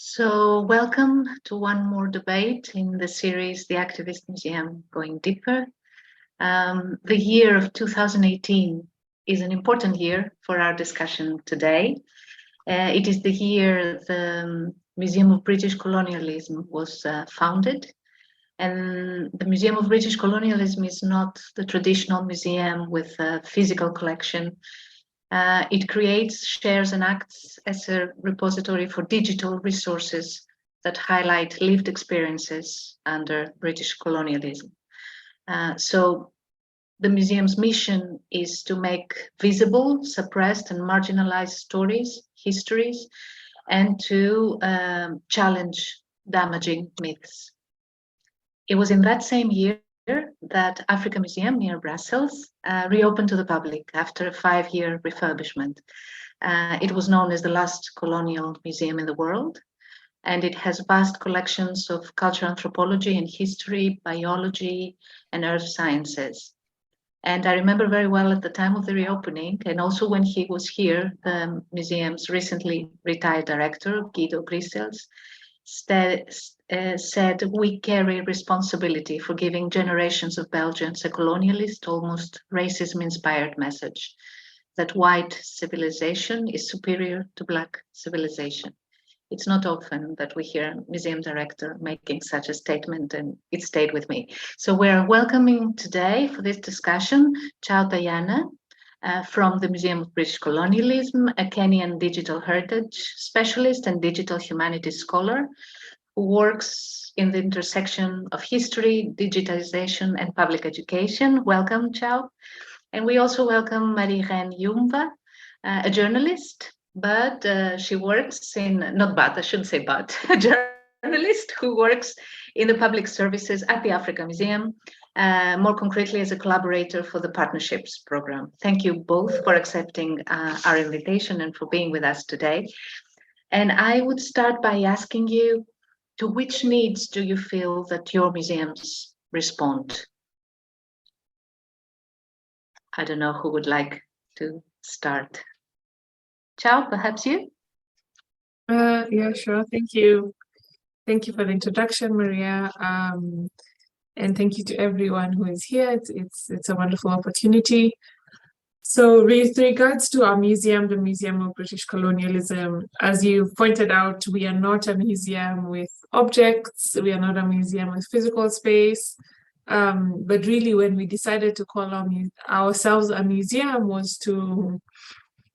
So welcome to one more debate in the series, The Activist Museum Going Deeper. The year of 2018 is an important year for our discussion today. It is the year the Museum of British Colonialism was founded. And the Museum of British Colonialism is not the traditional museum with a physical collection. It creates, shares, and acts as a repository for digital resources that highlight lived experiences under British colonialism. So the museum's mission is to make visible, suppressed, and marginalized stories, histories, and to challenge damaging myths. It was in that same year that AfricaMuseum near Brussels reopened to the public after a 5-year refurbishment. It was known as the last colonial museum in the world, and it has vast collections of cultural anthropology and history, biology, and earth sciences. And I remember very well at the time of the reopening, and also when he was here, the museum's recently retired director, Guido Gryseels, said, "We carry responsibility for giving generations of Belgians a colonialist, almost racism-inspired message that white civilization is superior to Black civilization." It's not often that we hear a museum director making such a statement, and it stayed with me. So we're welcoming today for this discussion Chao Tayiana, from the Museum of British Colonialism, a Kenyan digital heritage specialist and digital humanities scholar who works in the intersection of history, digitization, and public education. Welcome, Chao. And we also welcome Marie-Reine Iyumva, a journalist, but she works in, not but, I shouldn't say but, a journalist who works in the public services at the AfricaMuseum, more concretely as a collaborator for the Partnerships program. Thank you both for accepting our invitation and for being with us today. And I would start by asking you, to which needs do you feel that your museums respond? I don't know who would like to start. Chao, perhaps you? Yeah, sure. Thank you. Thank you for the introduction, Maria. And thank you to everyone who is here. It's a wonderful opportunity. So with regards to our museum, the Museum of British Colonialism, as you pointed out, we are not a museum with objects. We are not a museum with physical space. But really, when we decided to call ourselves a museum was to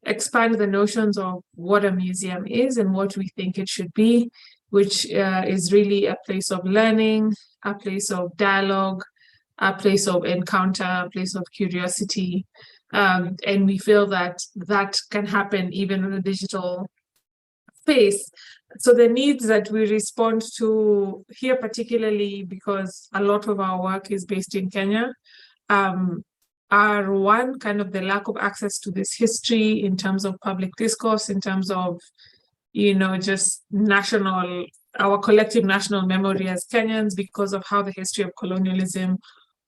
expand the notions of what a museum is and what we think it should be, which is really a place of learning, a place of dialogue, a place of encounter, a place of curiosity. And we feel that that can happen even in a digital space. So the needs that we respond to here, particularly because a lot of our work is based in Kenya, are one, kind of the lack of access to this history in terms of public discourse, in terms of, just our collective national memory as Kenyans because of how the history of colonialism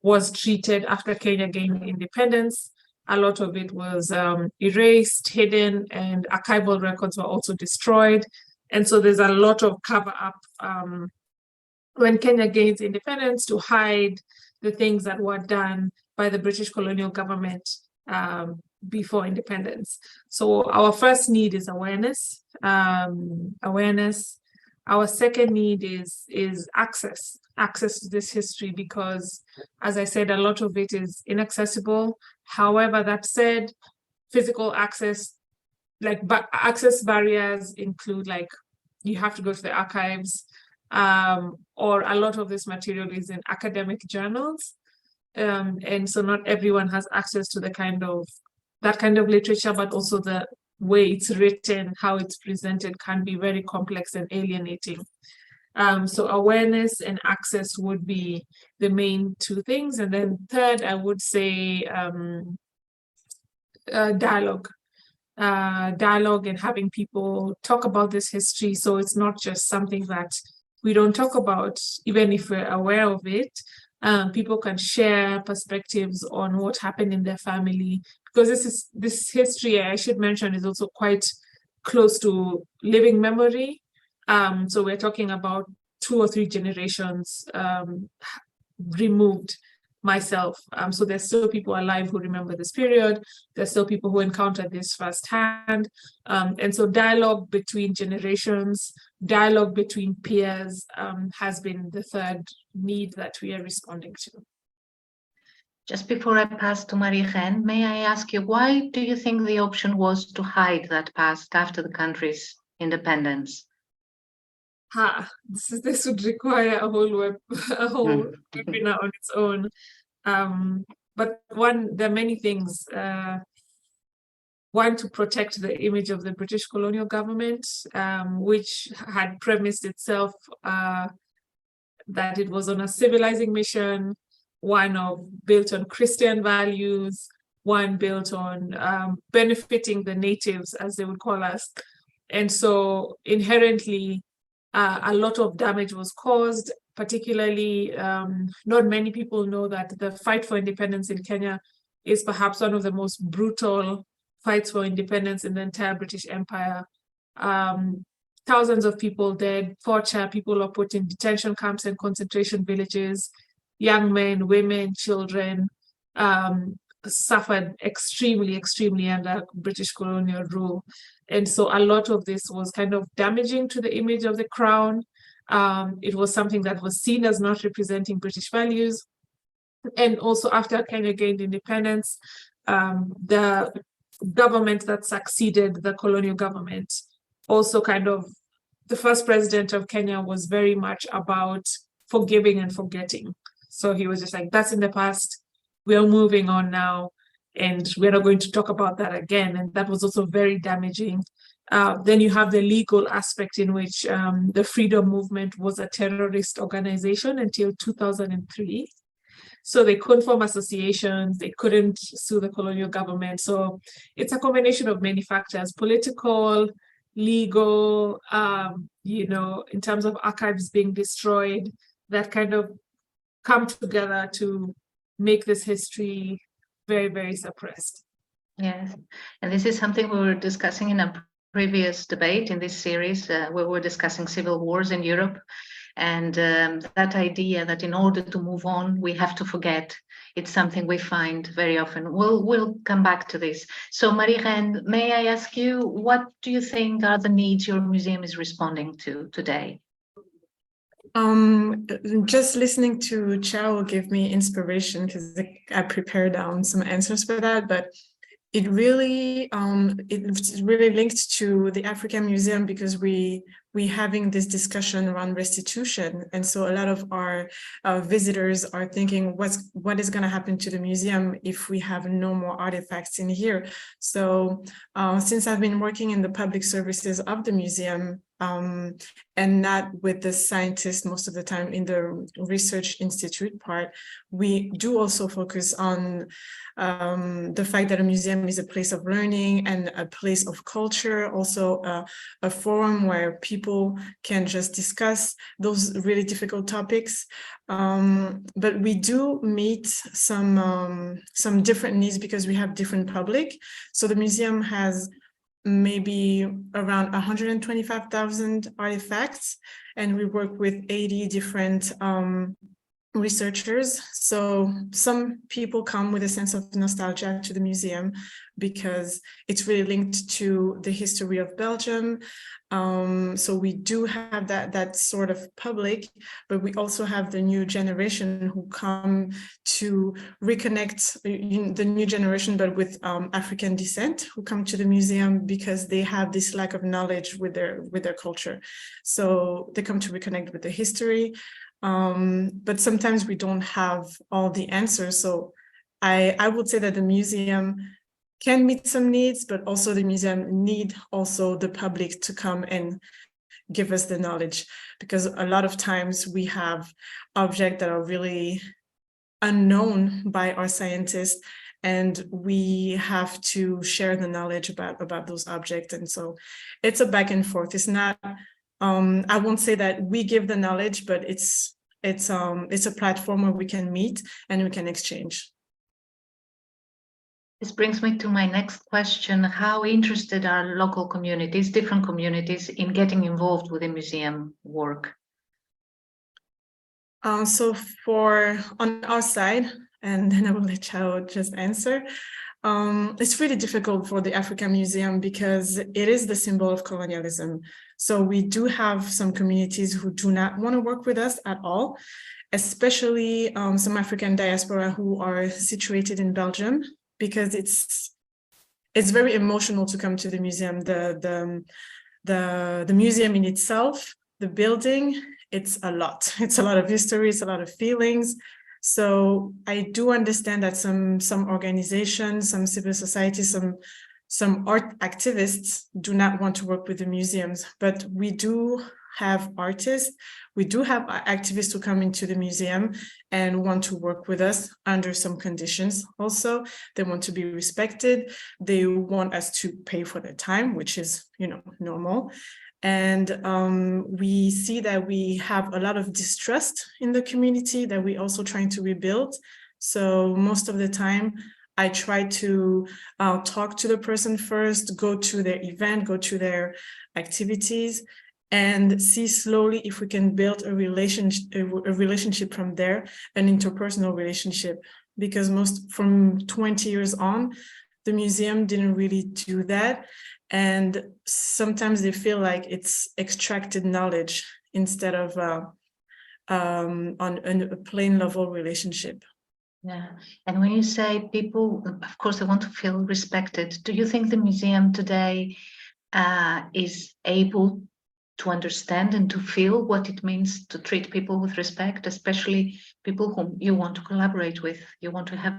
was treated after Kenya gained independence. A lot of it was erased, hidden, and archival records were also destroyed. And so there's a lot of cover up when Kenya gains independence to hide the things that were done by the British colonial government before independence. So our first need is awareness. Our second need is access to this history, because, as I said, a lot of it is inaccessible. However, that said, physical access, access barriers include, you have to go to the archives, or a lot of this material is in academic journals. And so not everyone has access to that kind of literature, but also the way it's written, how it's presented can be very complex and alienating. So awareness and access would be the main two things. And then third, I would say dialogue. Dialogue and having people talk about this history. So it's not just something that we don't talk about, even if we're aware of it. People can share perspectives on what happened in their family, because this history, I should mention, is also quite close to living memory. So we're talking about 2 or 3 generations removed myself. So there's still people alive who remember this period. There's still people who encountered this firsthand. And so dialogue between generations, dialogue between peers has been the third need that we are responding to. Just before I pass to Marie-Reine, may I ask you, why do you think the option was to hide that past after the country's independence? This would require a whole webinar on its own. But there are many things. One, to protect the image of the British colonial government, which had premised itself that it was on a civilizing mission, one built on Christian values, one built on benefiting the natives, as they would call us. And so inherently, a lot of damage was caused, particularly not many people know that the fight for independence in Kenya is perhaps one of the most brutal fights for independence in the entire British Empire. Thousands of people dead, torture, people are put in detention camps and concentration villages, young men, women, children suffered extremely under British colonial rule. And so a lot of this was kind of damaging to the image of the crown. It was something that was seen as not representing British values. And also after Kenya gained independence, the government that succeeded the colonial government also the first president of Kenya was very much about forgiving and forgetting. So he was just like, that's in the past, we are moving on now, and we're not going to talk about that again. And that was also very damaging. Then you have the legal aspect in which the freedom movement was a terrorist organization until 2003. So they couldn't form associations, they couldn't sue the colonial government. So it's a combination of many factors, political, legal, in terms of archives being destroyed, that kind of come together to make this history very, very suppressed. Yes, and this is something we were discussing in a previous debate in this series, where we were discussing civil wars in Europe, and that idea that in order to move on, we have to forget. It's something we find very often. We'll come back to this. So Marie-Reine, may I ask you, what do you think are the needs your museum is responding to today? Just listening to Chao gave me inspiration, because I prepared some answers for that, but it's really linked to the AfricaMuseum, because we having this discussion around restitution, and so a lot of our visitors are thinking, what is going to happen to the museum if we have no more artifacts in here? So since I've been working in the public services of the museum, and not with the scientists most of the time in the research institute part, we do also focus on the fact that a museum is a place of learning and a place of culture, also a forum where people can just discuss those really difficult topics. But we do meet some different needs because we have different public. So the museum has maybe around 125,000 artifacts, and we work with 80 different researchers. So some people come with a sense of nostalgia to the museum because it's really linked to the history of Belgium. So we do have that sort of public, but we also have the new generation who come to reconnect, the new generation, but with African descent, who come to the museum because they have this lack of knowledge with their culture. So they come to reconnect with the history. But sometimes we don't have all the answers. So I would say that the museum can meet some needs, but also the museum need also the public to come and give us the knowledge, because a lot of times we have objects that are really unknown by our scientists, and we have to share the knowledge about those objects. And so it's a back and forth. It's not, I won't say that we give the knowledge, but it's a platform where we can meet and we can exchange. This brings me to my next question. How interested are local communities, different communities, in getting involved with the museum work? So on our side, and then I will let Chao just answer. It's really difficult for the AfricaMuseum because it is the symbol of colonialism. So we do have some communities who do not want to work with us at all, especially some African diaspora who are situated in Belgium, because it's very emotional to come to the museum. The museum in itself, the building, it's a lot. It's a lot of history, it's a lot of feelings. So I do understand that some organizations, some civil society, some art activists do not want to work with the museums, but we do have artists, we do have activists who come into the museum and want to work with us under some conditions also. They want to be respected. They want us to pay for their time, which is, normal. And we see that we have a lot of distrust in the community that we're also trying to rebuild. So most of the time, I try to talk to the person first, go to their event, go to their activities, and see slowly if we can build a relationship from there, an interpersonal relationship. Because from 20 years on, the museum didn't really do that. And sometimes they feel like it's extracted knowledge instead of on a plain level relationship. Yeah, and when you say people, of course, they want to feel respected. Do you think the museum today is able to understand and to feel what it means to treat people with respect, especially people whom you want to collaborate with, you want to have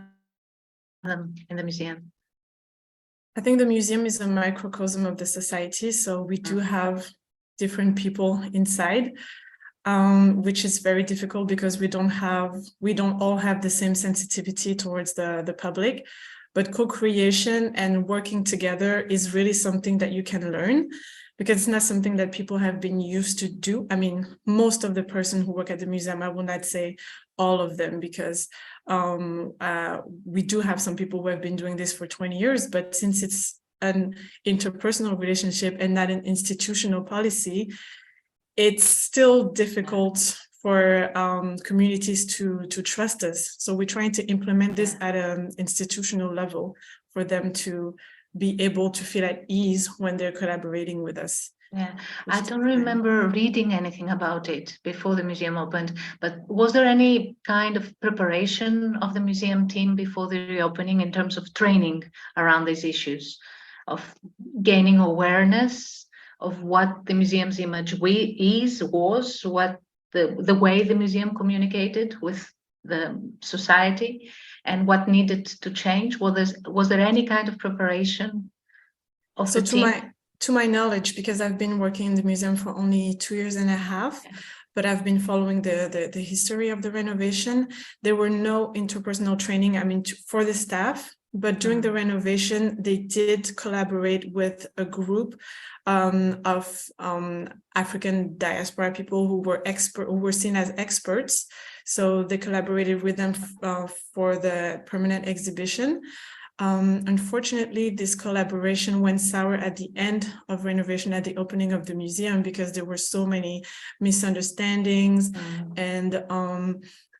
them in the museum? I think the museum is a microcosm of the society, so we do have different people inside, which is very difficult because we don't all have the same sensitivity towards the public. But co-creation and working together is really something that you can learn, because it's not something that people have been used to do. I mean, most of the person who work at the museum, I will not say all of them, because we do have some people who have been doing this for 20 years, but since it's an interpersonal relationship and not an institutional policy, it's still difficult for communities to trust us. So we're trying to implement this at an institutional level for them to be able to feel at ease when they're collaborating with us. Yeah, I don't remember reading anything about it before the museum opened, but was there any kind of preparation of the museum team before the reopening in terms of training around these issues, of gaining awareness of what the museum's image was, what the way the museum communicated with the society, and what needed to change? Was there any kind of preparation of the team? To my knowledge, because I've been working in the museum for only 2.5 years, but I've been following the history of the renovation. There were no interpersonal training, for the staff, but during the renovation, they did collaborate with a group of African diaspora people who were seen as experts. So they collaborated with them for the permanent exhibition. Unfortunately, this collaboration went sour at the end of renovation, at the opening of the museum, because there were so many misunderstandings, and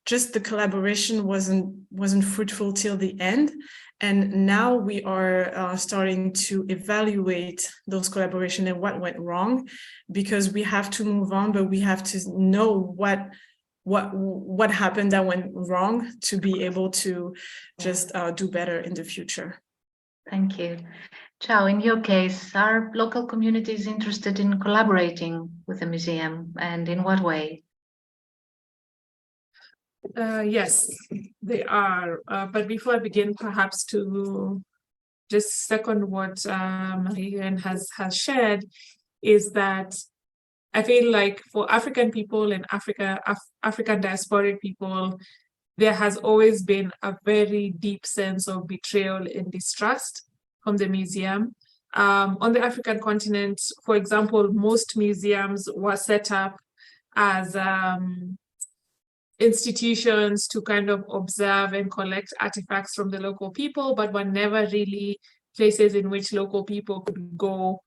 just the collaboration wasn't fruitful till the end. And now we are starting to evaluate those collaboration and what went wrong, because we have to move on, but we have to know what happened that went wrong to be able to just do better in the future. Thank you. Chao, in your case, are local communities interested in collaborating with the museum, and in what way? Yes, they are. But before I begin, perhaps to just second what Marie-Reine has shared, is that I feel like for African people in Africa, African diasporic people, there has always been a very deep sense of betrayal and distrust from the museum. On the African continent, for example, most museums were set up as institutions to kind of observe and collect artifacts from the local people, but were never really places in which local people could go.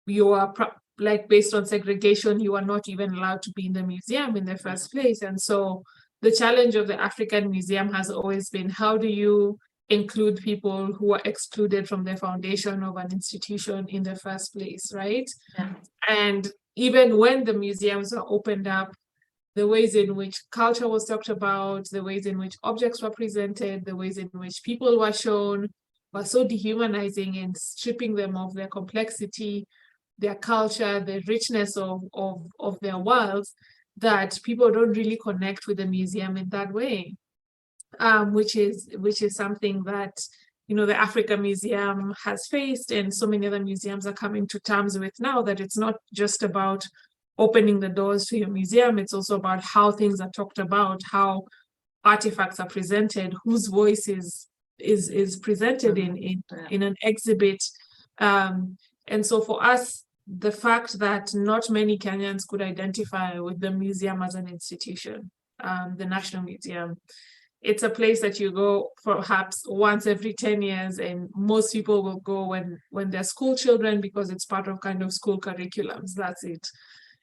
You are like, based on segregation, you are not even allowed to be in the museum in the first place. And so the challenge of the African Museum has always been, how do you include people who are excluded from the foundation of an institution in the first place, right? Yeah. And even when the museums were opened up, the ways in which culture was talked about, the ways in which objects were presented, the ways in which people were shown were so dehumanizing and stripping them of their complexity, their culture, the richness of their worlds, that people don't really connect with the museum in that way, which is something that, you know, the AfricaMuseum has faced, and so many other museums are coming to terms with now, that it's not just about opening the doors to your museum, it's also about how things are talked about, how artifacts are presented, whose voice is presented in an exhibit. And so for us, the fact that not many Kenyans could identify with the museum as an institution, the National Museum, it's a place that you go perhaps once every 10 years, and most people will go when they're school children, because it's part of kind of school curriculums, that's it.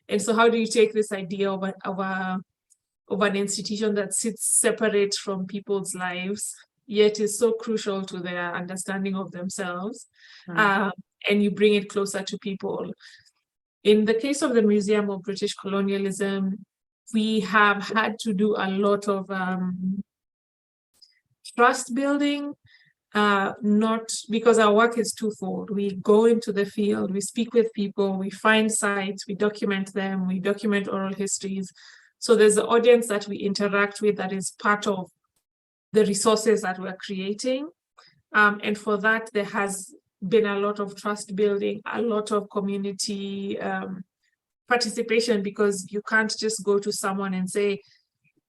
And so how do you take this idea of an institution that sits separate from people's lives, yet is so crucial to their understanding of themselves, and you bring it closer to people? In the case of the Museum of British Colonialism, we have had to do a lot of trust building, not because our work is twofold. We go into the field, we speak with people, we find sites, we document them, we document oral histories. So there's the audience that we interact with that is part of the resources that we're creating. And for that, there has been a lot of trust building, a lot of community participation, because you can't just go to someone and say,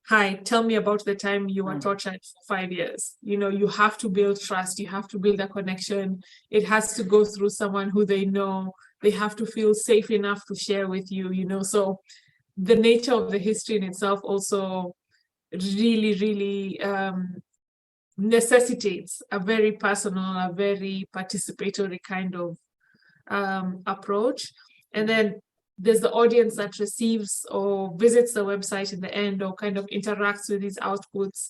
hi, tell me about the time you were tortured for 5 years. You know, you have to build trust, you have to build a connection. It has to go through someone who they know. They have to feel safe enough to share with you, you know. So the nature of the history in itself also really, really necessitates a very personal, a very participatory kind of approach. And then there's the audience that receives or visits the website in the end, or kind of interacts with these outputs.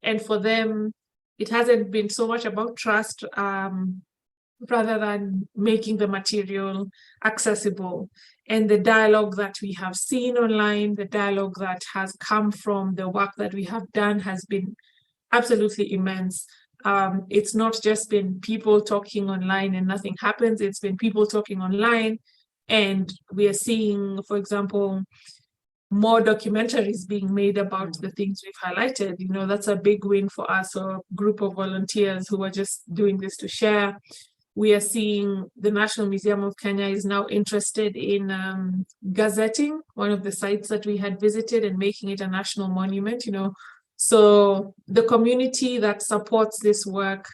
And for them, it hasn't been so much about trust, rather than making the material accessible. And the dialogue that we have seen online, the dialogue that has come from the work that we have done, has been absolutely immense. It's not just been people talking online and nothing happens. It's been people talking online, and we are seeing, for example, more documentaries being made about the things we've highlighted. You know, that's a big win for us, or a group of volunteers who are just doing this to share. We are seeing the National Museum of Kenya is now interested in gazetting one of the sites that we had visited and making it a national monument, you know. So the community that supports this work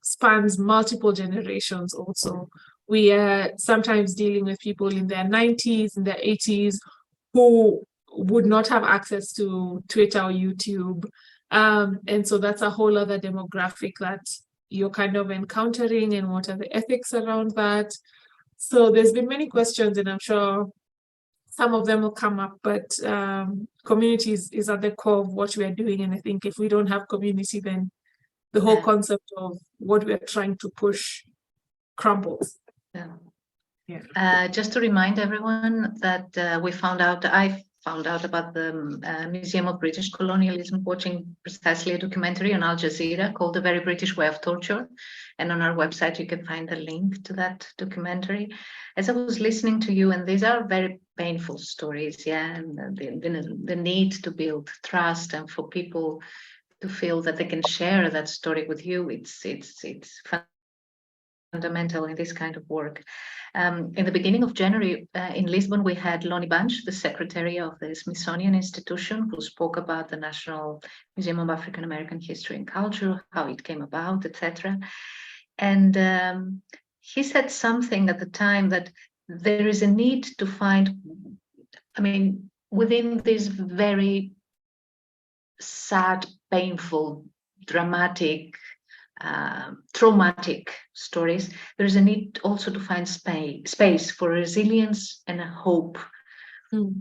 spans multiple generations also. We are sometimes dealing with people in their 90s, in their 80s, who would not have access to Twitter or YouTube. And so that's a whole other demographic that you're kind of encountering, and what are the ethics around that? So there's been many questions, and I'm sure some of them will come up, but community is at the core of what we are doing. And I think if we don't have community, then the whole concept of what we're trying to push crumbles. Just to remind everyone that I found out about the Museum of British Colonialism watching precisely a documentary on Al Jazeera called The Very British Way of Torture. And on our website, you can find a link to that documentary. As I was listening to you, and these are very painful stories, and the need to build trust and for people to feel that they can share that story with you, it's fundamental in this kind of work. In the beginning of January in Lisbon, we had Lonnie Bunch, the secretary of the Smithsonian Institution, who spoke about the National Museum of African American History and Culture, how it came about, etc. And he said something at the time that there is a need to find, I mean, within this very sad, painful, dramatic, traumatic stories, there is a need also to find space for resilience and hope. Mm.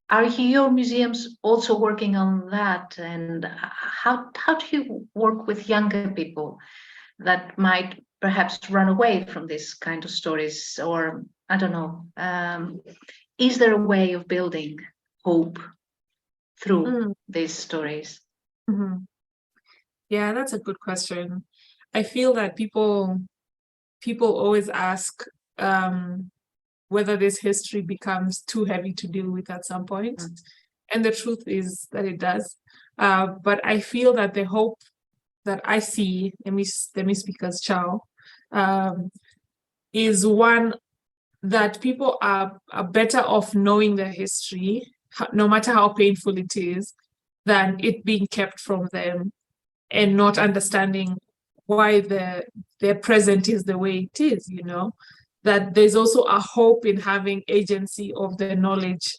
Are your museums also working on that? And how do you work with younger people that might perhaps run away from this kind of stories? Or, I don't know, is there a way of building hope through these stories? Mm-hmm. Yeah, that's a good question. I feel that people always ask whether this history becomes too heavy to deal with at some point. And the truth is that it does. But I feel that the hope that I see, let me speak as Chao, is one that people are better off knowing their history, no matter how painful it is, than it being kept from them and not understanding why their present is the way it is, you know, that there's also a hope in having agency of the knowledge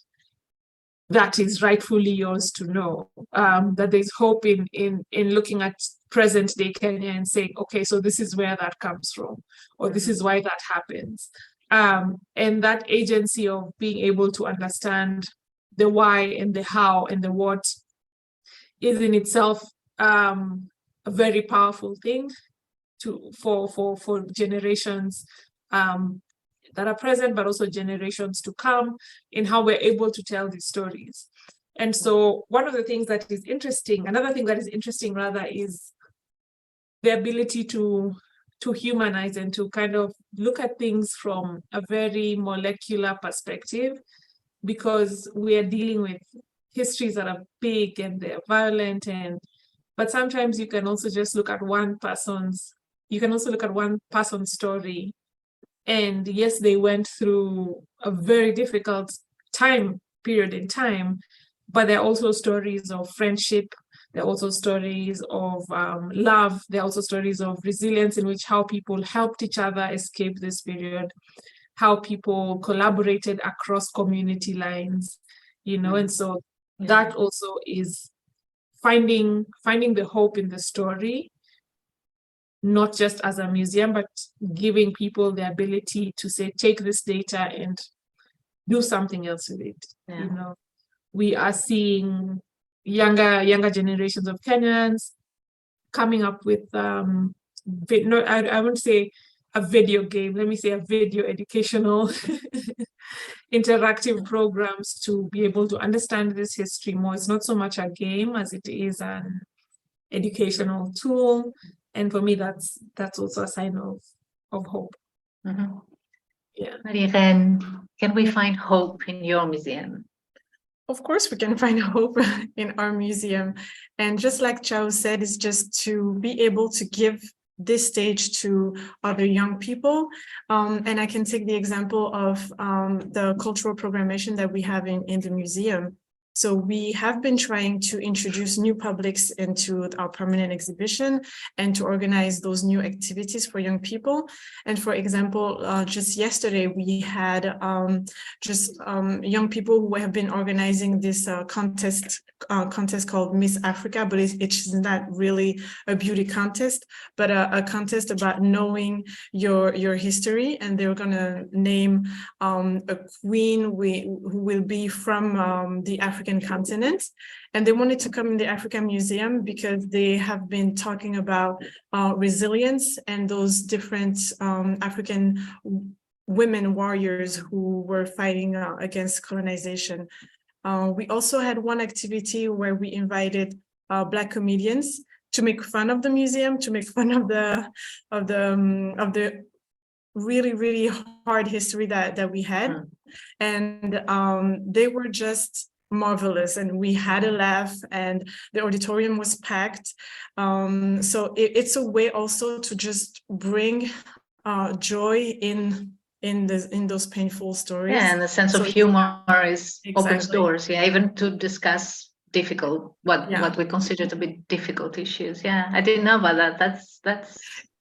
that is rightfully yours to know, that there's hope in looking at present day Kenya and saying, okay, so this is where that comes from, or this is why that happens. And that agency of being able to understand the why and the how and the what is in itself a very powerful thing for generations that are present, but also generations to come, in how we're able to tell these stories. And so one of the things that is interesting, another thing that is interesting rather, is the ability to humanize and to kind of look at things from a very molecular perspective, because we are dealing with histories that are big and they're violent, but sometimes you can also just look at one person's story. And yes, they went through a very difficult period in time, but there are also stories of friendship. There are also stories of love. There are also stories of resilience, in which how people helped each other escape this period, how people collaborated across community lines, you know. And so that also is finding the hope in the story, not just as a museum, but giving people the ability to say, take this data and do something else with it. Yeah. You know, we are seeing younger generations of Kenyans coming up with I wouldn't say a video game, let me say a video educational interactive programs to be able to understand this history more. It's not so much a game as it is an educational tool. And for me, that's also a sign of hope. Mm-hmm. Yeah. Marie-Reine, can we find hope in your museum? Of course, we can find hope in our museum. And just like Chao said, it's just to be able to give this stage to other young people. And I can take the example of the cultural programmation that we have in the museum. So we have been trying to introduce new publics into our permanent exhibition and to organize those new activities for young people. And for example, just yesterday, we had young people who have been organizing this contest called Miss Africa, but it's not really a beauty contest, but a contest about knowing your history. And they're going to name a queen who will be from the African continent. And they wanted to come in the AfricaMuseum because they have been talking about resilience and those different African women warriors who were fighting against colonization. We also had one activity where we invited Black comedians to make fun of the museum, to make fun of the really, really hard history that we had. And they were just marvelous, and we had a laugh, and the auditorium was packed. So it's a way also to just bring joy in those painful stories. Yeah, and the sense of humor is opens doors. Yeah, even to discuss difficult what we consider to be difficult issues. Yeah, I didn't know about that. That's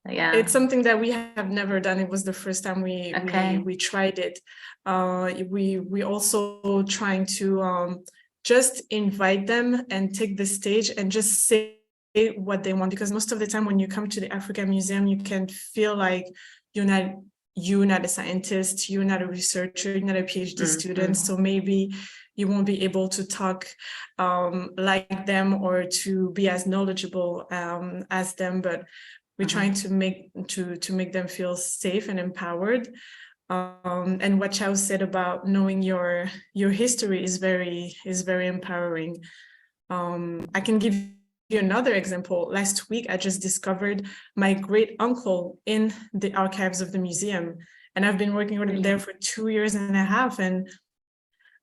yeah. It's something that we have never done. It was the first time we tried it. We also trying to just invite them and take the stage and just say what they want, because most of the time when you come to the AfricaMuseum, you can feel like you're not a scientist, you're not a researcher, you're not a PhD student, so maybe you won't be able to talk like them or to be as knowledgeable as them, but we're trying to make them feel safe and empowered. And what Chao said about knowing your history is very empowering. I can give you another example. Last week, I just discovered my great uncle in the archives of the museum, and I've been working with him there for 2.5 years, and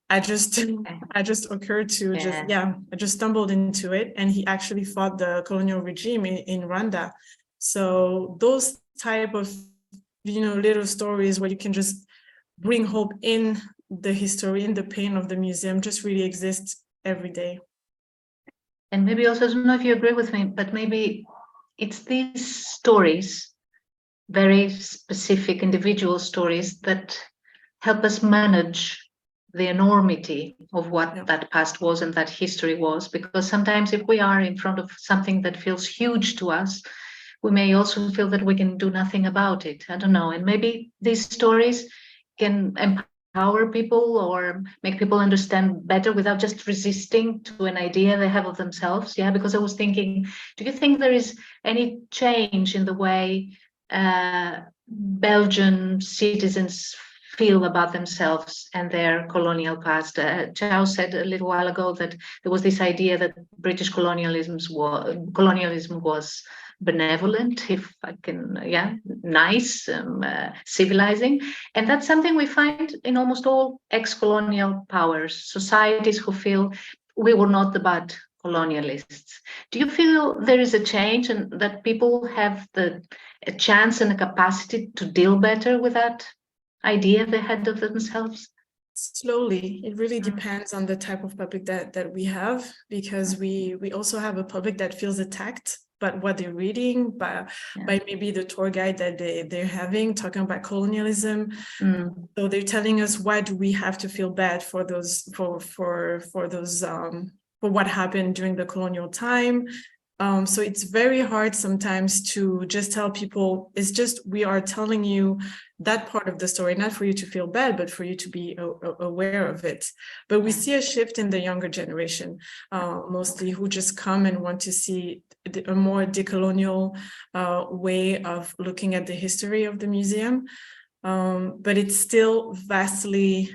I just occurred to I just stumbled into it, and he actually fought the colonial regime in Rwanda. So those type of little stories where you can just bring hope in the history, in the pain of the museum, just really exist every day. And maybe also, I don't know if you agree with me, but maybe it's these stories, very specific individual stories, that help us manage the enormity of what that past was and that history was. Because sometimes if we are in front of something that feels huge to us, we may also feel that we can do nothing about it. I don't know. And maybe these stories can empower people or make people understand better without just resisting to an idea they have of themselves. Yeah, because I was thinking, do you think there is any change in the way Belgian citizens feel about themselves and their colonial past? Chao said a little while ago that there was this idea that British colonialism was benevolent, if I can, nice, civilizing. And that's something we find in almost all ex-colonial powers, societies who feel we were not the bad colonialists. Do you feel there is a change and that people have a chance and a capacity to deal better with that idea they had of themselves? Slowly. It really depends on the type of public that we have, because we also have a public that feels attacked by what they're reading, by maybe the tour guide that they're having, talking about colonialism. So they're telling us, why do we have to feel bad for those for what happened during the colonial time? So it's very hard sometimes to just tell people, it's just, we are telling you that part of the story, not for you to feel bad, but for you to be aware of it. But we see a shift in the younger generation, mostly, who just come and want to see a more decolonial way of looking at the history of the museum. But it's still vastly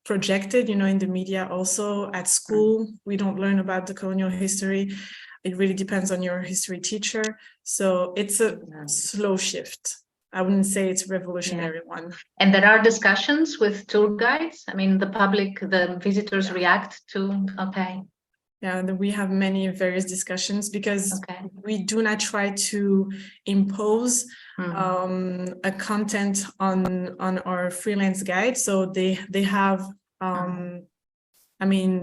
projected, in the media. Also at school, we don't learn about the colonial history. It really depends on your history teacher. So it's a slow shift. I wouldn't say it's a revolutionary one. And there are discussions with tour guides. I mean, the public, the visitors react to, Yeah, and we have many various discussions, because we do not try to impose a content on our freelance guide. So they have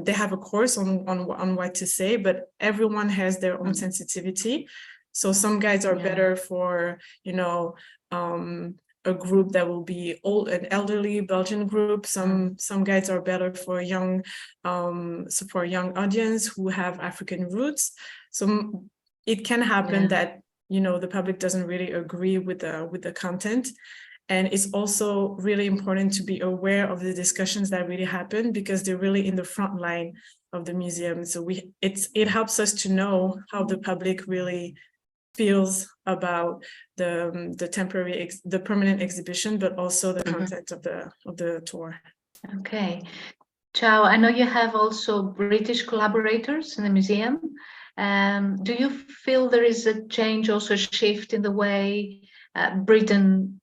they have a course on what to say, but everyone has their own sensitivity. So some guides are better for a group that will be an elderly Belgian group. Some guides are better for young audience who have African roots. So it can happen that the public doesn't really agree with the content. And it's also really important to be aware of the discussions that really happen, because they're really in the front line of the museum. So it helps us to know how the public really feels about the permanent exhibition, but also the content of the tour. Okay. Chao, I know you have also British collaborators in the museum. Do you feel there is a change, also a shift in the way Britain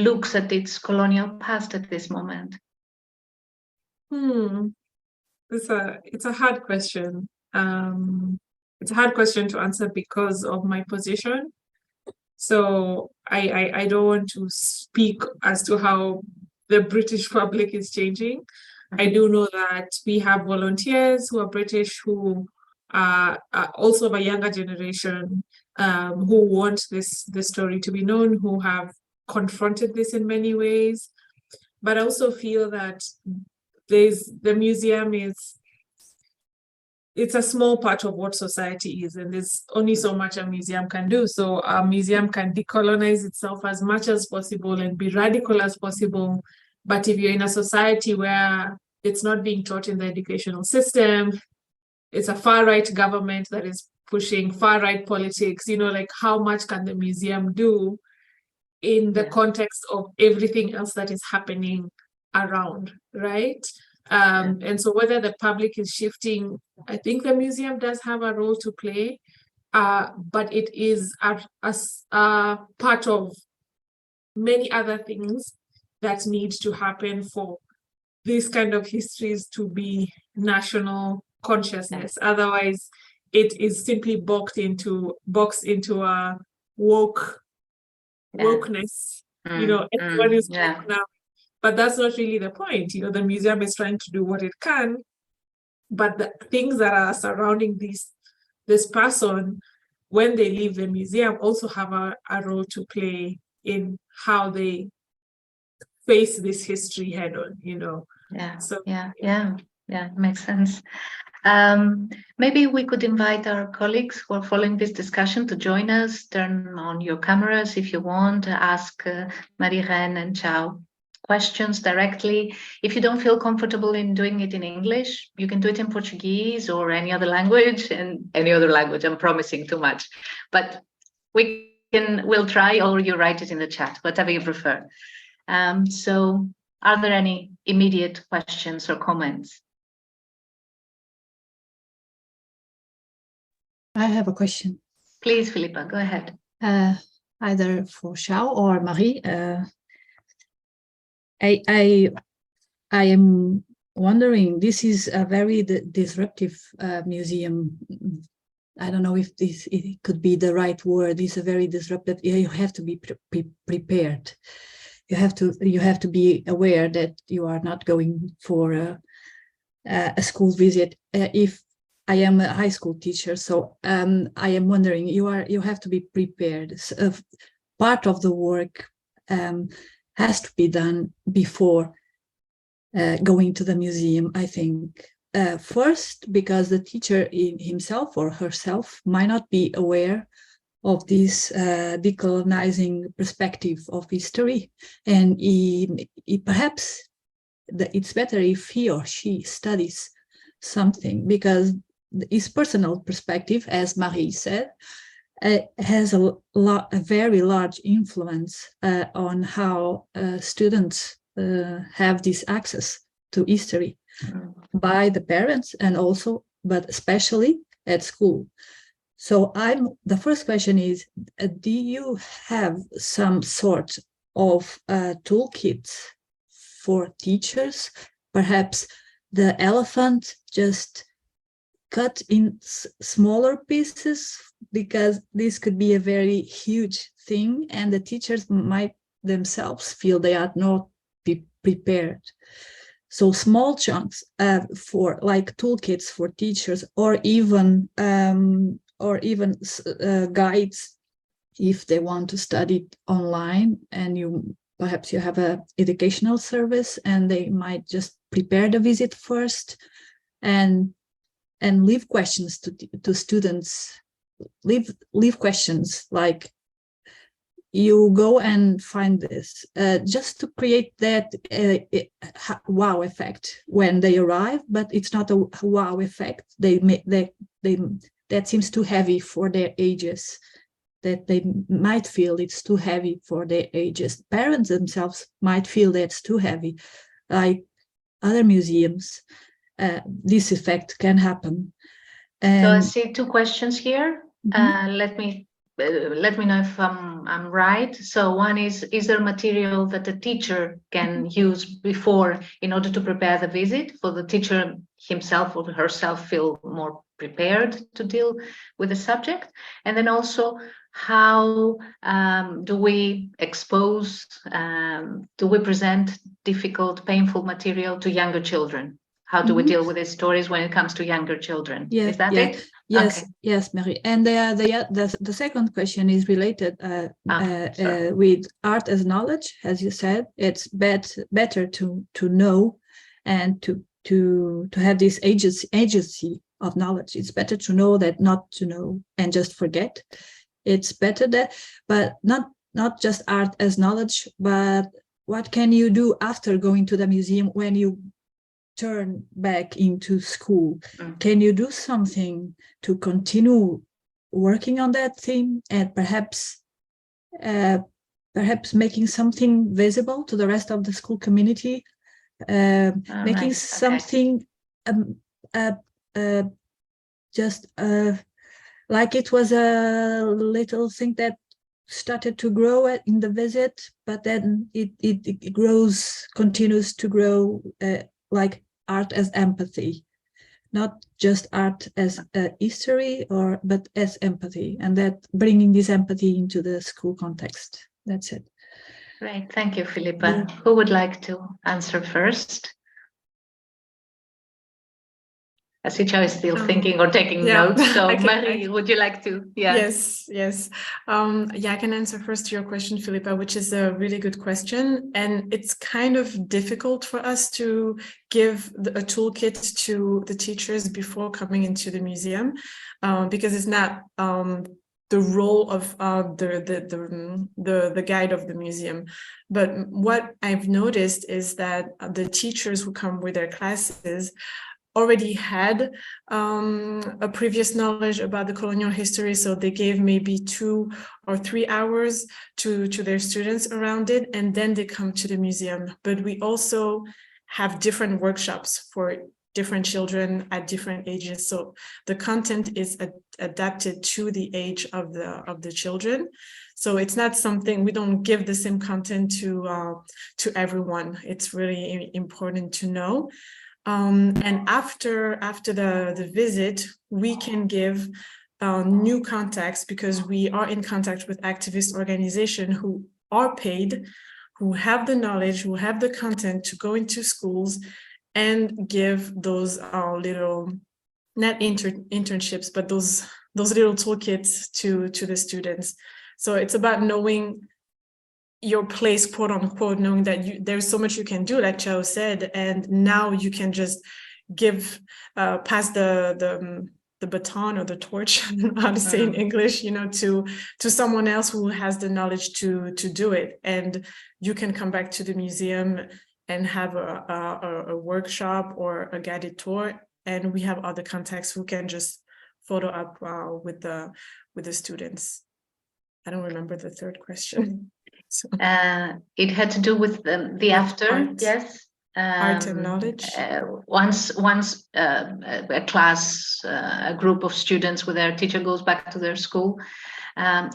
looks at its colonial past at this moment? It's a hard question. It's a hard question to answer because of my position. So I don't want to speak as to how the British public is changing. I do know that we have volunteers who are British, who are also of a younger generation, who want this story to be known, who have confronted this in many ways. But I also feel that the museum it's a small part of what society is, and there's only so much a museum can do. So a museum can decolonize itself as much as possible and be radical as possible. But if you're in a society where it's not being taught in the educational system, it's a far-right government that is pushing far-right politics, like how much can the museum do in the context of everything else that is happening around, right? And so whether the public is shifting, I think the museum does have a role to play, but it is a part of many other things that need to happen for these kind of histories to be national consciousness. Otherwise, it is simply boxed into a wokeness. Everyone is woke now. But that's not really the point. The museum is trying to do what it can, but the things that are surrounding this person when they leave the museum also have a role to play in how they face this history head on, Makes sense. Maybe we could invite our colleagues who are following this discussion to join us. Turn on your cameras if you want to ask Marie-Reine and Chao questions directly. If you don't feel comfortable in doing it in English, you can do it in Portuguese or any other language, I'm promising too much, but we'll try, or you write it in the chat, whatever you prefer. So are there any immediate questions or comments? I have a question. Please, Philippa, go ahead. Either for Chao or Marie. I am wondering, this is a very disruptive museum. I don't know if it could be the right word. It's a very disruptive. You have to be prepared. You have to be aware that you are not going for a school visit. If I am a high school teacher, so I am wondering, you have to be prepared. So, part of the work has to be done before going to the museum, I think. First, because the teacher himself or herself might not be aware of this decolonizing perspective of history, and perhaps it's better if he or she studies something, because his personal perspective, as Marie said, has a very large influence on how students have this access to history by the parents, and also, but especially at school. So the first question is, do you have some sort of toolkit for teachers? Perhaps the elephant just cut in smaller pieces, because this could be a very huge thing and the teachers might themselves feel they are not prepared. So small chunks for like toolkits for teachers, or even guides if they want to study online, and perhaps you have a educational service and they might just prepare the visit first and leave questions to students. Leave questions like, you go and find this, just to create that wow effect when they arrive, but it's not a wow effect. That seems too heavy for their ages, that they might feel it's too heavy for their ages. Parents themselves might feel that's too heavy. Like other museums, this effect can happen. So I see two questions here. Let me know if I'm right. So one is there material that the teacher can use before in order to prepare the visit, for the teacher himself or herself feel more prepared to deal with the subject? And then also, how do we present difficult, painful material to younger children? How do we deal with these stories when it comes to younger children? Is that it? Yes, okay. Yes, Marie. And the second question is related with art as knowledge. As you said, it's better to know and to have this agency of knowledge. It's better to know than not to know and just forget. It's better that, but not just art as knowledge, but what can you do after going to the museum when you turn back into school? Can you do something to continue working on that theme and perhaps making something visible to the rest of the school community, making something just like it was a little thing that started to grow in the visit, but then it continues to grow, like art as empathy, not just art as history, but as empathy, and that bringing this empathy into the school context. That's it. Great, thank you, Philippa. Who would like to answer first? I see Chao is still thinking or taking notes. So Marie, would you like to? Yeah. Yes. I can answer first to your question, Philippa, which is a really good question. And it's kind of difficult for us to give a toolkit to the teachers before coming into the museum, because it's not the role of the guide of the museum. But what I've noticed is that the teachers who come with their classes already had a previous knowledge about the colonial history, so they gave maybe 2 or 3 hours to their students around it, and then they come to the museum. But we also have different workshops for different children at different ages, so the content is adapted to the age of the children. So it's not something, we don't give the same content to everyone. It's really important to know. And after the visit, we can give new contacts, because we are in contact with activist organizations who are paid, who have the knowledge, who have the content to go into schools and give those little, not internships, but those little toolkits to the students. So it's about knowing your place, quote unquote, knowing that there's so much you can do, like Chao said, and now you can just give pass the baton or the torch, how to say in English, to someone else who has the knowledge to do it, and you can come back to the museum and have a workshop or a guided tour, and we have other contacts who can just follow up with the students. I don't remember the third question. So, it had to do with the after, art. yes. Art and knowledge. Once a class, a group of students with their teacher goes back to their school,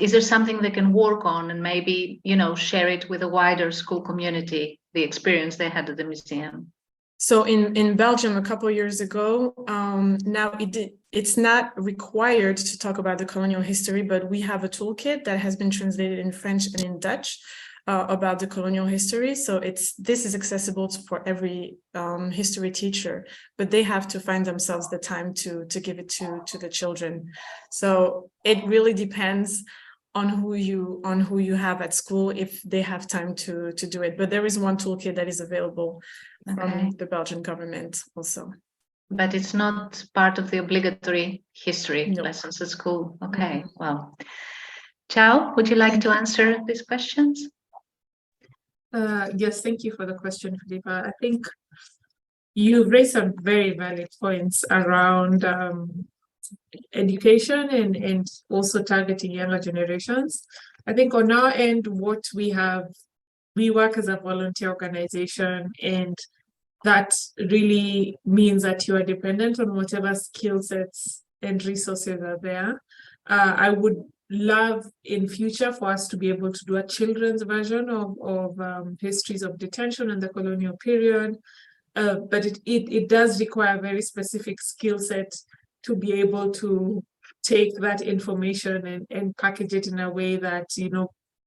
is there something they can work on and maybe, share it with a wider school community, the experience they had at the museum? So in Belgium a couple of years ago, now it's not required to talk about the colonial history, but we have a toolkit that has been translated in French and in Dutch about the colonial history. So this is accessible for every history teacher, but they have to find themselves the time to give it to the children. So it really depends on who you have at school, if they have time to do it. But there is one toolkit that is available from the Belgian government also. But it's not part of the obligatory history lessons at school. Okay, well. Chao, would you like to answer these questions? Yes, thank you for the question, Philippa. I think you've raised some very valid points around education and also targeting younger generations. I think on our end, what we work as a volunteer organization, and that really means that you are dependent on whatever skill sets and resources are there. I would love in future for us to be able to do a children's version of histories of detention in the colonial period, but it does require a very specific skill set to be able to take that information and package it in a way that,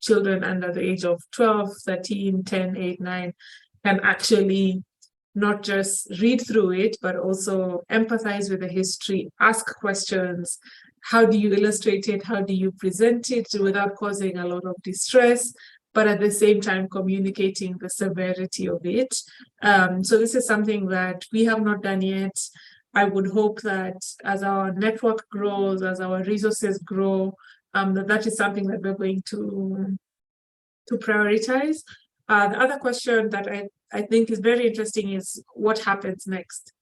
children under the age of 12, 13, 10, 8, 9 can actually not just read through it, but also empathize with the history, ask questions. How do you illustrate it? How do you present it without causing a lot of distress? but at the same time communicating the severity of it. So this is something that we have not done yet. I would hope that as our network grows, as our resources grow, that is something that we're going to prioritize. The other question that I think is very interesting is what happens next.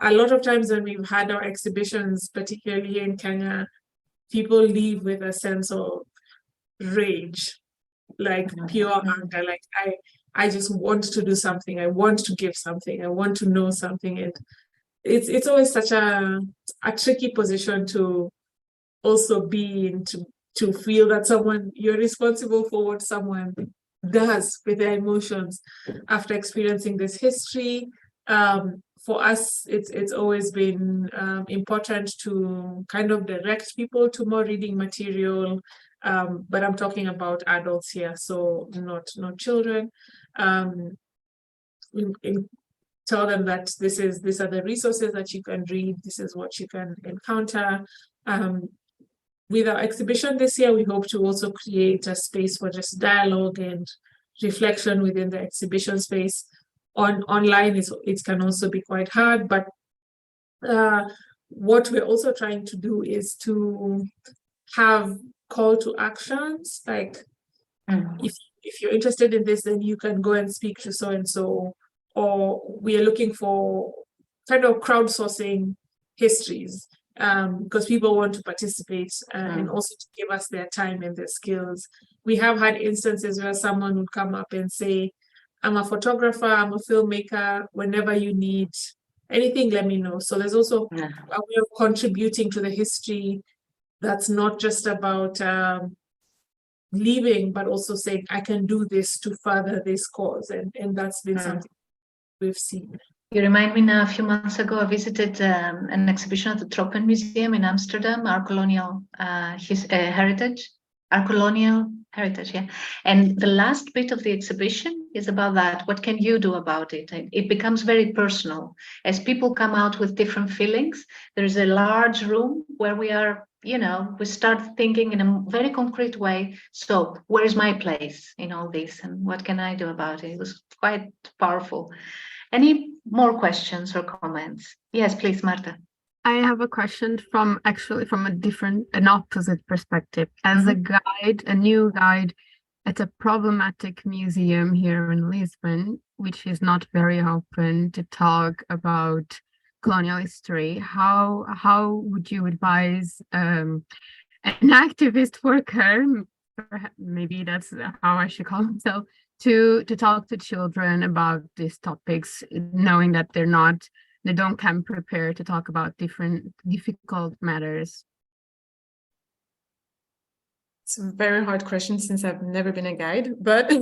A lot of times when we've had our exhibitions, particularly in Kenya, people leave with a sense of rage, like pure anger, like I just want to do something, I want to give something, I want to know something. And it's always such a tricky position to also be in, to feel that you're responsible for what someone does with their emotions after experiencing this history. For us, it's always been important to kind of direct people to more reading material, but I'm talking about adults here, so not children. Tell them that these are the resources that you can read, this is what you can encounter. With our exhibition this year, we hope to also create a space for just dialogue and reflection within the exhibition space. Online, it can also be quite hard, but what we're also trying to do is to have call to actions, like if you're interested in this, then you can go and speak to so-and-so, or we are looking for kind of crowdsourcing histories, because people want to participate and also to give us their time and their skills. We have had instances where someone would come up and say, I'm a photographer, I'm a filmmaker, whenever you need anything, let me know. So there's also a way of contributing to the history that's not just about leaving, but also saying, I can do this to further this cause. And that's been something we've seen. You remind me now, a few months ago, I visited an exhibition at the Tropen Museum in Amsterdam, our colonial heritage. Our colonial heritage, yeah. And the last bit of the exhibition is about that. What can you do about it? It becomes very personal. As people come out with different feelings, there's a large room where we are, we start thinking in a very concrete way. So where is my place in all this? And what can I do about it? It was quite powerful. Any more questions or comments? Yes, please, Marta. I have a question from an opposite perspective. As a guide, a new guide at a problematic museum here in Lisbon, which is not very open to talk about colonial history, how would you advise an activist worker, maybe that's how I should call myself, to talk to children about these topics, knowing that they don't come prepared to talk about difficult matters? It's a very hard question since I've never been a guide, but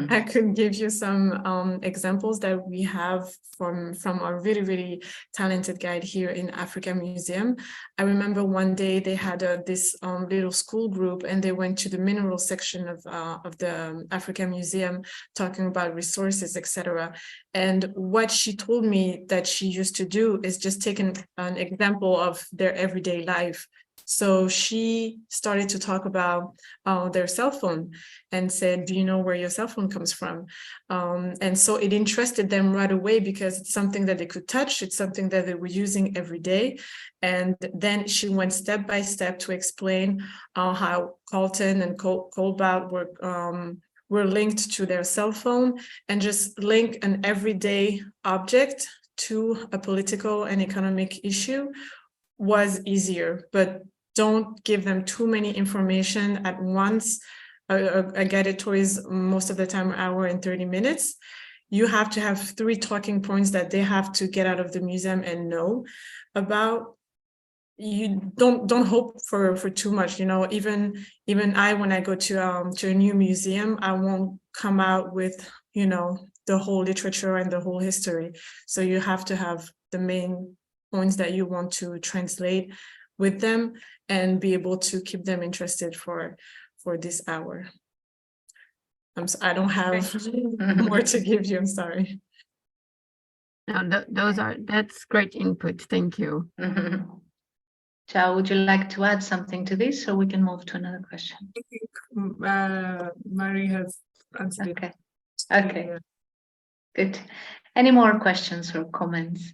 I could give you some examples that we have from our really, really talented guide here in AfricaMuseum. I remember one day they had this little school group, and they went to the mineral section of the AfricaMuseum talking about resources, etc. And what she told me that she used to do is just take an example of their everyday life. So she started to talk about their cell phone and said, do you know where your cell phone comes from? And so it interested them right away because it's something that they could touch. It's something that they were using every day. And then she went step by step to explain how coltan and cobalt were linked to their cell phone, and just link an everyday object to a political and economic issue was easier. But don't give them too many information at once. A guided tour is most of the time an hour and 30 minutes. You have to have 3 talking points that they have to get out of the museum and know about. You don't hope for too much. Even I, when I go to a new museum, I won't come out with the whole literature and the whole history. So you have to have the main points that you want to translate with them and be able to keep them interested for this hour. I don't have more to give you. I'm sorry. No, that's great input. Thank you. Chao, would you like to add something to this, or we can move to another question? I think Marie has answered Okay. it. Okay. Good. Any more questions or comments?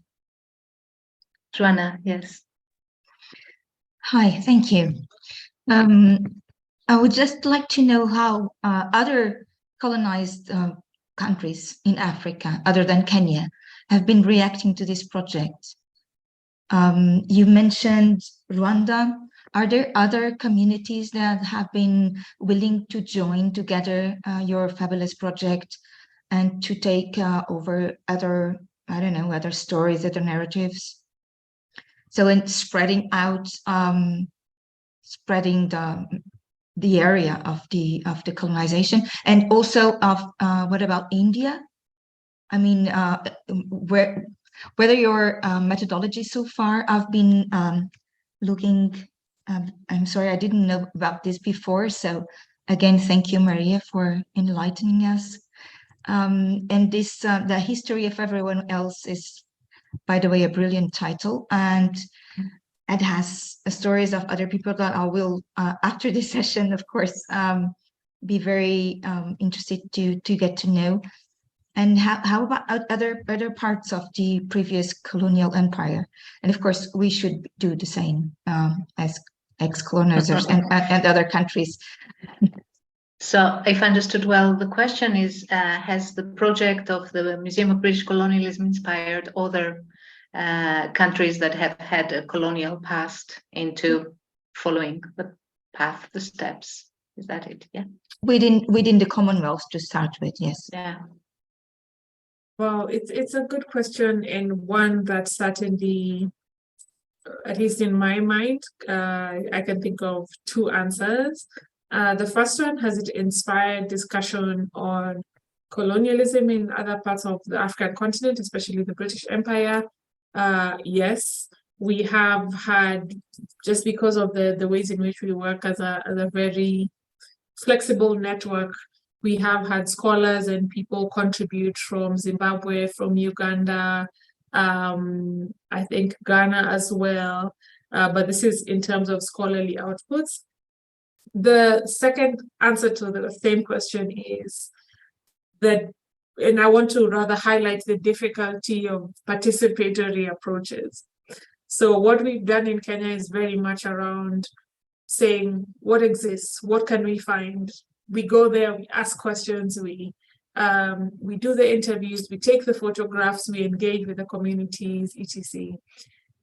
Joanna, yes. Hi, thank you. I would just like to know how other colonized countries in Africa, other than Kenya, have been reacting to this project. You mentioned Rwanda. Are there other communities that have been willing to join together your fabulous project and to take over other, I don't know, other stories, other narratives? So in spreading out, spreading the area of the colonization, and also of what about India? I mean, whether your methodology so far, I've been looking. I'm sorry, I didn't know about this before. So again, thank you, Maria, for enlightening us. And this, the history of everyone else, is, by the way, a brilliant title, and it has stories of other people that I will, after this session, of course, be very interested to get to know. And how about other parts of the previous colonial empire? And of course, we should do the same as ex-colonizers and other countries. So if I understood well, the question is, has the project of the Museum of British Colonialism inspired other countries that have had a colonial past into following the path, the steps? Is that it? Yeah. Within the Commonwealth to start with, yes. Yeah. Well, it's a good question, and one that certainly, at least in my mind, I can think of two answers. The first one, has it inspired discussion on colonialism in other parts of the African continent, especially the British Empire? Yes, we have had, just because of the ways in which we work as a very flexible network, we have had scholars and people contribute from Zimbabwe, from Uganda, I think Ghana as well, but this is in terms of scholarly outputs. The second answer to the same question is that, and I want to rather highlight the difficulty of participatory approaches. So what we've done in Kenya is very much around saying what exists, what can we find? We go there, we ask questions, we do the interviews, we take the photographs, we engage with the communities, etc.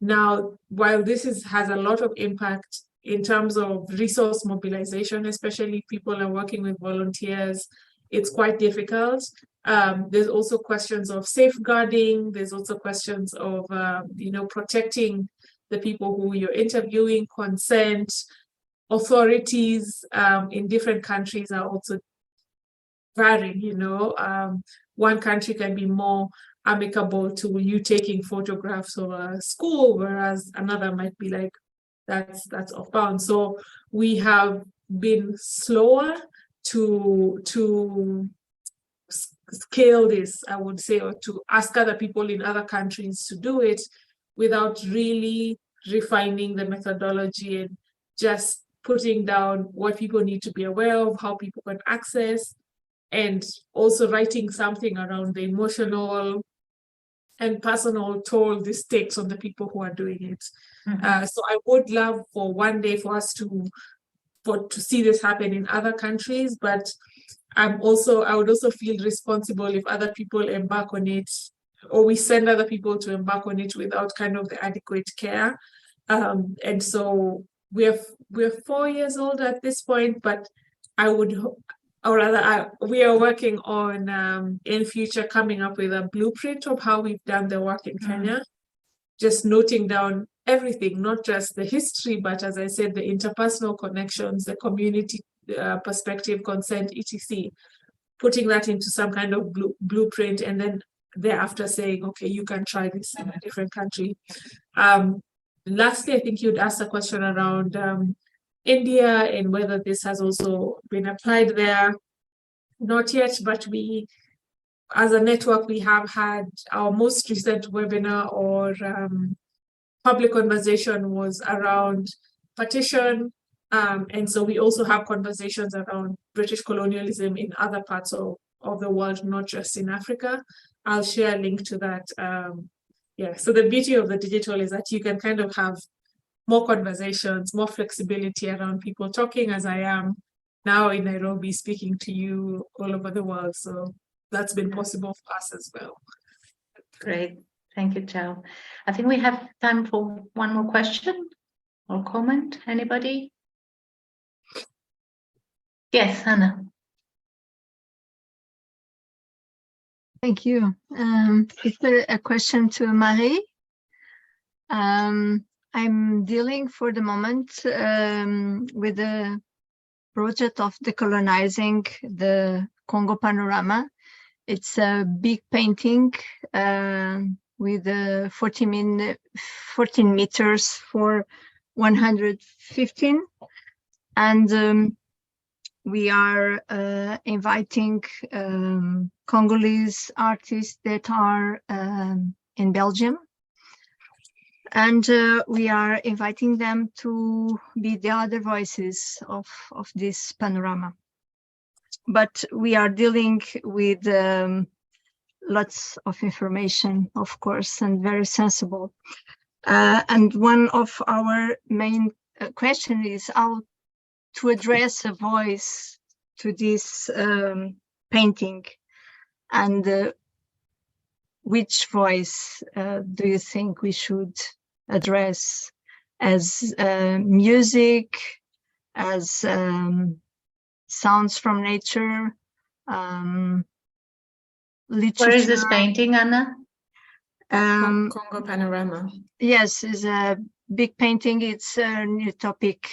Now, while this has a lot of impact in terms of resource mobilization, especially people are working with volunteers, it's quite difficult. There's also questions of safeguarding, there's also questions of protecting the people who you're interviewing, consent. Authorities in different countries are also varying, one country can be more amicable to you taking photographs of a school, whereas another might be like, that's off bounds. So we have been slower to scale this, I would say, or to ask other people in other countries to do it without really refining the methodology and just putting down what people need to be aware of, how people can access, and also writing something around the emotional and personal toll this takes on the people who are doing it. Mm-hmm. So I would love for one day for us to see this happen in other countries, but I would also feel responsible if other people embark on it, or we send other people to embark on it without kind of the adequate care. And so we're 4 years old at this point, but we are working on in future coming up with a blueprint of how we've done the work in Kenya, just noting down everything, not just the history, but as I said, the interpersonal connections, the community perspective, consent, etc. Putting that into some kind of blueprint, and then thereafter saying, okay, you can try this in a different country. Lastly, I think you'd asked a question around India and whether this has also been applied there. Not yet, but we, as a network, we have had our most recent webinar or public conversation was around partition. And so we also have conversations around British colonialism in other parts of the world, not just in Africa. I'll share a link to that. Yeah, so the beauty of the digital is that you can kind of have more conversations, more flexibility around people talking, as I am now in Nairobi speaking to you all over the world. So that's been possible for us as well. Great. Thank you, Chao. I think we have time for one more question or comment. Anybody? Yes, Anna. Thank you. It's a question to Marie. I'm dealing for the moment with the project of decolonizing the Congo panorama. It's a big painting with 14 meters for 115. And we are inviting Congolese artists that are in Belgium. And we are inviting them to be the other voices of this panorama. But we are dealing with lots of information, of course, and very sensible. And one of our main question is how to address a voice to this painting, and which voice do you think we should address, as music, as sounds from nature, literature? Where is this painting, Anna? Congo panorama. Yes, it's a big painting. It's a new topic.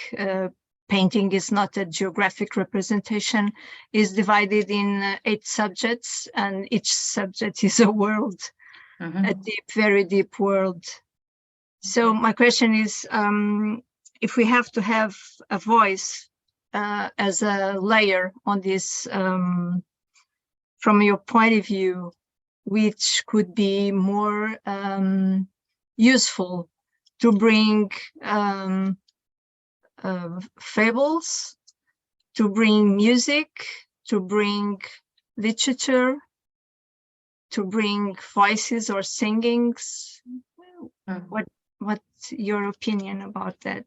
Painting is not a geographic representation. It's divided in 8 subjects, and each subject is a world, a deep, very deep world. So my question is, if we have to have a voice as a layer on this, from your point of view, which could be more useful to bring fables, to bring music, to bring literature, to bring voices or singings. What's your opinion about that?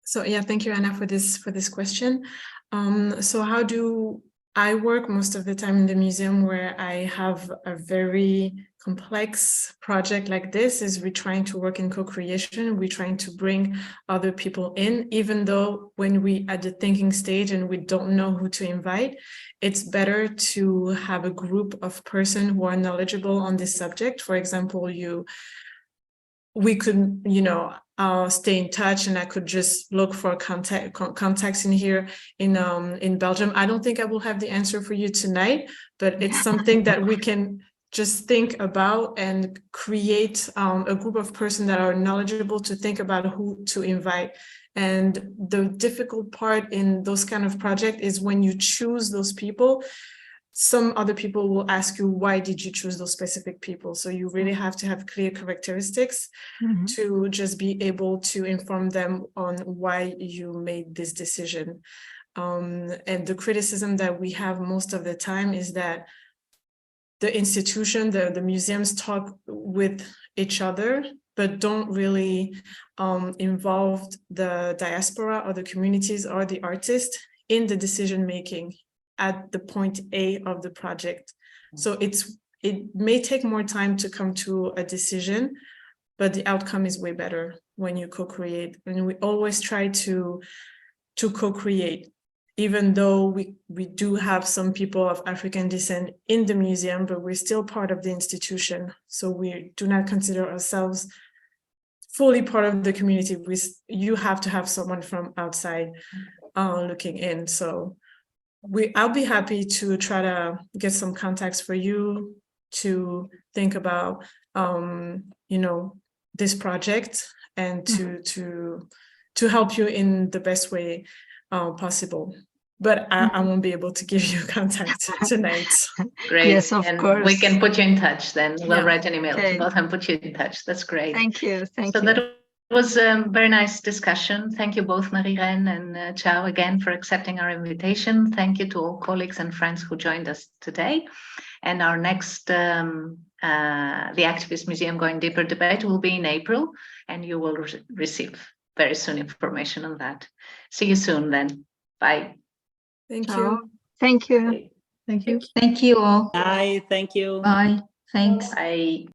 So yeah, thank you, Anna, for this question. So how do I work most of the time in the museum, where I have a very complex project like this? Is we're trying to work in co-creation. We're trying to bring other people in, even though when we at the thinking stage and we don't know who to invite, it's better to have a group of persons who are knowledgeable on this subject. For example, we could, stay in touch, and I could just look for contacts in here in Belgium. I don't think I will have the answer for you tonight, but it's something that we can just think about and create a group of persons that are knowledgeable to think about who to invite. And the difficult part in those kind of projects is when you choose those people, some other people will ask you, why did you choose those specific people? So you really have to have clear characteristics to just be able to inform them on why you made this decision. And the criticism that we have most of the time is that the institution, the museums talk with each other, but don't really involve the diaspora or the communities or the artists in the decision-making at the point A of the project. So it may take more time to come to a decision, but the outcome is way better when you co-create. And we always try to co-create, even though we do have some people of African descent in the museum, but we're still part of the institution. So we do not consider ourselves fully part of the community. You have to have someone from outside looking in. So I'll be happy to try to get some contacts for you to think about, this project, and to help you in the best way possible. but I won't be able to give you contact tonight. Great. Yes, of and course. we can put you in touch then. We'll Yeah. write an email Okay. to both and put you in touch. That's great. Thank you. Thank So you. that was a very nice discussion. Thank you both, Marie-Reine and Chao, again for accepting our invitation. Thank you to all colleagues and friends who joined us today. And our next, the Activist Museum Going Deeper debate will be in April, and you will receive very soon information on that. See you soon then. Bye. Thank Ciao. you. Thank you. Thank you. Thank you all. Bye. Thank you. Bye. Thanks. Bye.